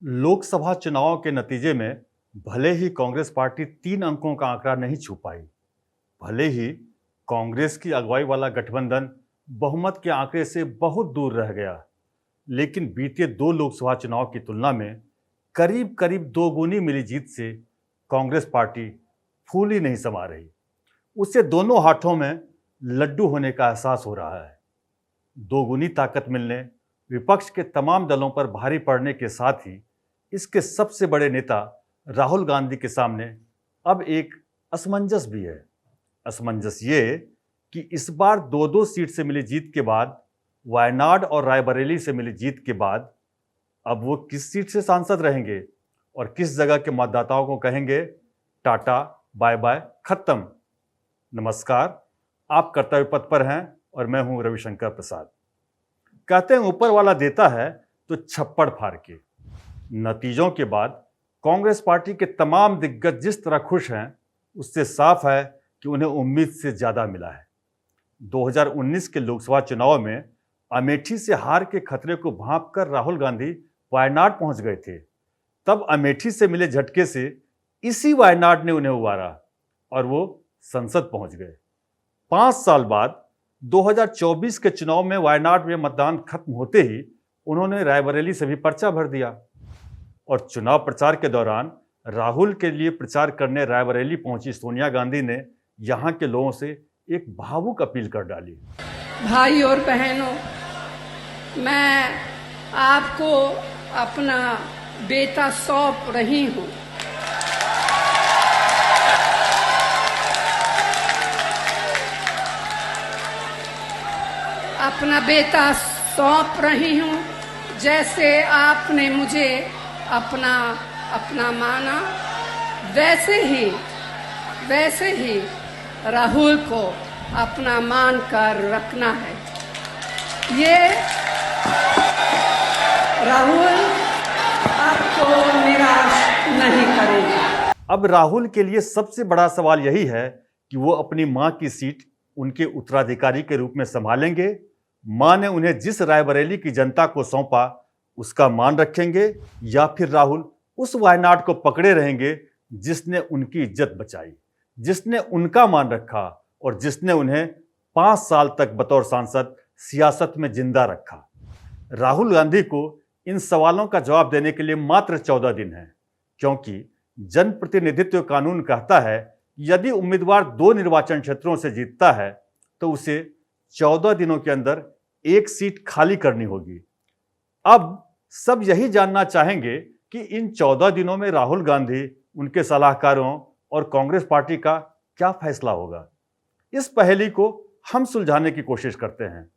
लोकसभा चुनाव के नतीजे में भले ही कांग्रेस पार्टी 3 अंकों का आंकड़ा नहीं छू पाई, भले ही कांग्रेस की अगुवाई वाला गठबंधन बहुमत के आंकड़े से बहुत दूर रह गया, लेकिन बीते 2 लोकसभा चुनाव की तुलना में करीब करीब दोगुनी मिली जीत से कांग्रेस पार्टी फूल ही नहीं समा रही। उसे दोनों हाथों में लड्डू होने का एहसास हो रहा है। दोगुनी ताकत मिलने विपक्ष के तमाम दलों पर भारी पड़ने के साथ ही इसके सबसे बड़े नेता राहुल गांधी के सामने अब एक असमंजस भी है। असमंजस ये कि इस बार दो दो सीट से मिली जीत के बाद, वायनाड और रायबरेली से मिली जीत के बाद, अब वो किस सीट से सांसद रहेंगे और किस जगह के मतदाताओं को कहेंगे टाटा बाय बाय खत्म। नमस्कार, आप कर्तव्य पथ पर हैं और मैं हूं रविशंकर प्रसाद। कहते हैं ऊपर वाला देता है तो छप्पड़ फाड़ के। नतीजों के बाद कांग्रेस पार्टी के तमाम दिग्गज जिस तरह खुश हैं, उससे साफ है कि उन्हें उम्मीद से ज्यादा मिला है। 2019 के लोकसभा चुनाव में अमेठी से हार के खतरे को भांपकर राहुल गांधी वायनाड पहुंच गए थे। तब अमेठी से मिले झटके से इसी वायनाड ने उन्हें उबारा और वो संसद पहुंच गए। 5 साल बाद 2024 के चुनाव में वायनाड में मतदान खत्म होते ही उन्होंने रायबरेली से भी पर्चा भर दिया और चुनाव प्रचार के दौरान राहुल के लिए प्रचार करने रायबरेली पहुंची सोनिया गांधी ने यहां के लोगों से एक भावुक अपील कर डाली। भाई और बहनों, मैं आपको अपना बेटा सौंप रही हूं। अपना बेटा सौंप रही हूं, जैसे आपने मुझे अपना माना, वैसे ही राहुल को अपना मान कर रखना है। ये राहुल आपको निराश नहीं करेगा। अब राहुल के लिए सबसे बड़ा सवाल यही है कि वो अपनी मां की सीट उनके उत्तराधिकारी के रूप में संभालेंगे। मां ने उन्हें जिस रायबरेली की जनता को सौंपा उसका मान रखेंगे, या फिर राहुल उस वायनाड को पकड़े रहेंगे जिसने उनकी इज्जत बचाई, जिसने उनका मान रखा और जिसने उन्हें 5 साल तक बतौर सांसद सियासत में जिंदा रखा। राहुल गांधी को इन सवालों का जवाब देने के लिए मात्र 14 दिन है, क्योंकि जनप्रतिनिधित्व कानून कहता है यदि उम्मीदवार 2 निर्वाचन क्षेत्रों से जीतता है तो उसे 14 दिनों के अंदर एक सीट खाली करनी होगी। अब सब यही जानना चाहेंगे कि इन 14 दिनों में राहुल गांधी, उनके सलाहकारों और कांग्रेस पार्टी का क्या फैसला होगा। इस पहेली को हम सुलझाने की कोशिश करते हैं।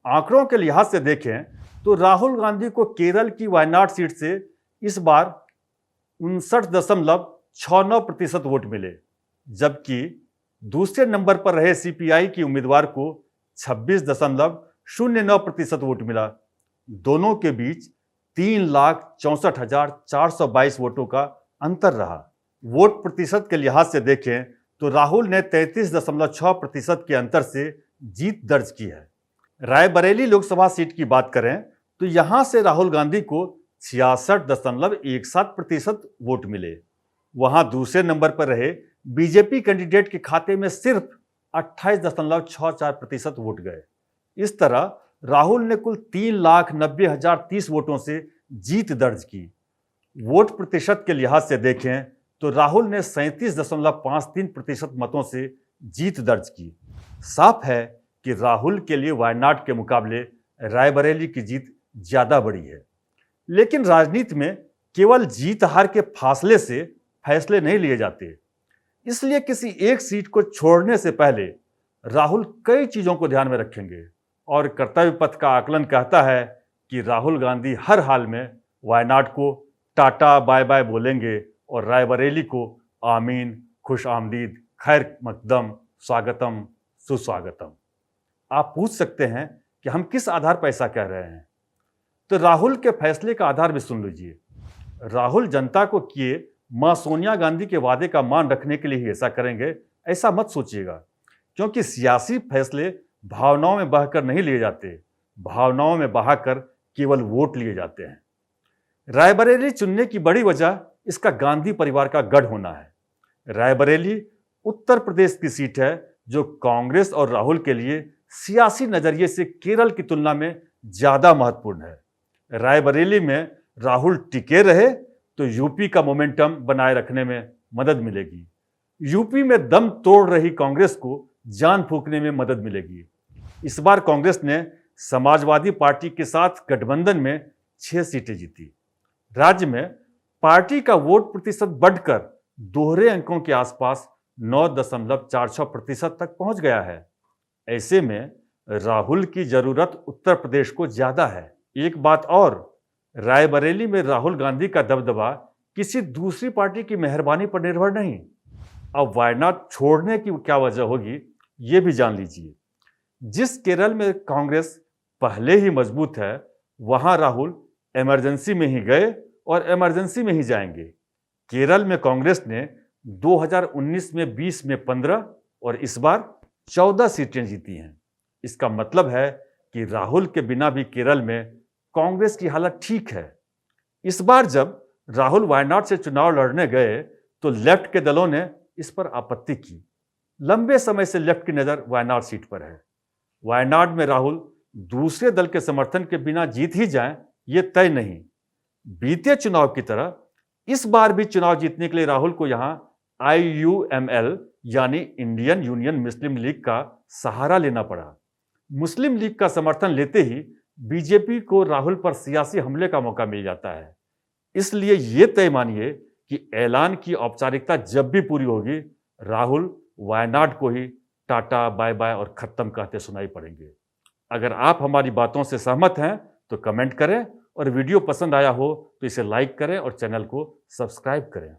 आंकड़ों के लिहाज से देखें तो राहुल गांधी को केरल की वायनाड सीट से इस बार 59.69% वोट मिले, जबकि दूसरे नंबर पर रहे सीपीआई की उम्मीदवार को 26.09% वोट मिला। दोनों के बीच 3,64,422 वोटों का अंतर रहा। वोट प्रतिशत के लिहाज से देखें तो राहुल ने 33.6% के अंतर से जीत दर्ज की है। रायबरेली लोकसभा सीट की बात करें तो यहां से राहुल गांधी को 66.17% वोट मिले। वहां दूसरे नंबर पर रहे बीजेपी कैंडिडेट के खाते में सिर्फ 28.64% वोट गए। इस तरह राहुल ने कुल 3,90,030 वोटों से जीत दर्ज की। वोट प्रतिशत के लिहाज से देखें तो राहुल ने 37.53% मतों से जीत दर्ज की। साफ है कि राहुल के लिए वायनाड के मुकाबले रायबरेली की जीत ज्यादा बड़ी है। लेकिन राजनीति में केवल जीत हार के फासले से फैसले नहीं लिए जाते, इसलिए किसी एक सीट को छोड़ने से पहले राहुल कई चीजों को ध्यान में रखेंगे और कर्तव्य पथ का आकलन कहता है कि राहुल गांधी हर हाल में वायनाड को टाटा बाय बाय बोलेंगे और रायबरेली को आमीन, खुश आमदीद, खैर मकदम, स्वागतम, सुस्वागतम। आप पूछ सकते हैं कि हम किस आधार पर ऐसा कह रहे हैं, तो राहुल के फैसले का आधार भी सुन लीजिए। राहुल जनता को किए मां सोनिया गांधी के वादे का मान रखने के लिए ही ऐसा करेंगे, ऐसा मत सोचिएगा, क्योंकि सियासी फैसले भावनाओं में बहकर नहीं लिए जाते, भावनाओं में बहाकर केवल वोट लिए जाते हैं। रायबरेली चुनने की बड़ी वजह इसका गांधी परिवार का गढ़ होना है। रायबरेली उत्तर प्रदेश की सीट है जो कांग्रेस और राहुल के लिए सियासी नजरिए से केरल की तुलना में ज्यादा महत्वपूर्ण है। रायबरेली में राहुल टिके रहे तो यूपी का मोमेंटम बनाए रखने में मदद मिलेगी। यूपी में दम तोड़ रही कांग्रेस को जान फूंकने में मदद मिलेगी। इस बार कांग्रेस ने समाजवादी पार्टी के साथ गठबंधन में 6 सीटें जीती। राज्य में पार्टी का वोट प्रतिशत बढ़कर दोहरे अंकों के आसपास 9.46% तक पहुंच गया है। ऐसे में राहुल की जरूरत उत्तर प्रदेश को ज्यादा है। एक बात और, रायबरेली में राहुल गांधी का दबदबा किसी दूसरी पार्टी की मेहरबानी पर निर्भर नहीं। अब वायनाड छोड़ने की क्या वजह होगी ये भी जान लीजिए। जिस केरल में कांग्रेस पहले ही मजबूत है, वहां राहुल इमरजेंसी में ही गए और इमरजेंसी में ही जाएंगे। केरल में कांग्रेस ने 2019 में 20 में 15 और इस बार 14 सीटें जीती हैं। इसका मतलब है कि राहुल के बिना भी केरल में कांग्रेस की हालत ठीक है। इस बार जब राहुल वायनाड से चुनाव लड़ने गए तो लेफ्ट के दलों ने इस पर आपत्ति की। लंबे समय से लेफ्ट की नजर वायनाड सीट पर है। वायनाड में राहुल दूसरे दल के समर्थन के बिना जीत ही जाएं, ये तय नहीं। बीते चुनाव की तरह इस बार भी चुनाव जीतने के लिए राहुल को यहां IUML यानी इंडियन यूनियन मुस्लिम लीग का सहारा लेना पड़ा। मुस्लिम लीग का समर्थन लेते ही बीजेपी को राहुल पर सियासी हमले का मौका मिल जाता है। इसलिए ये तय मानिए कि ऐलान की औपचारिकता जब भी पूरी होगी, राहुल वायनाड को ही टाटा बाय बाय और खत्म कहते सुनाई पड़ेंगे। अगर आप हमारी बातों से सहमत हैं तो कमेंट करें और वीडियो पसंद आया हो तो इसे लाइक करें और चैनल को सब्सक्राइब करें।